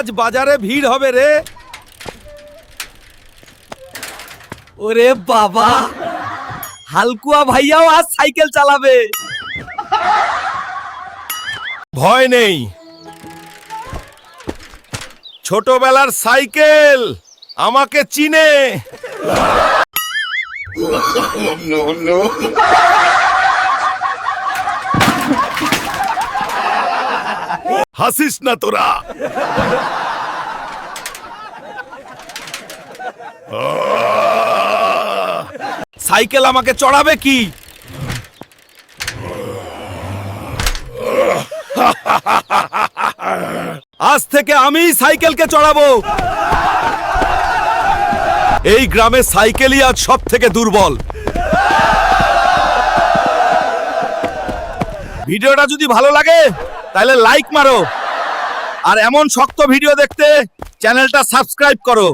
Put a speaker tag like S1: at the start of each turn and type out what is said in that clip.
S1: আজ বাজারে ভিড় হবে রে।
S2: ওরে বাবা, হালকুয়া ভাইয়াও আজ সাইকেল চালাবে।
S1: ভয় নেই, ছোটবেলার সাইকেল আমাকে চিনে। হাসিস না তোরা। সাইকেল আমাকে চড়াবে কি? আজ থেকে আমি সাইকেলকে চড়াবো। এই গ্রামে সাইকেলই আজ সব থেকে দুর্বল। ভিডিওটা যদি ভালো লাগে তাহলে লাইক মারো, আর এমন শক্ত ভিডিও দেখতে চ্যানেলটা সাবস্ক্রাইব করো।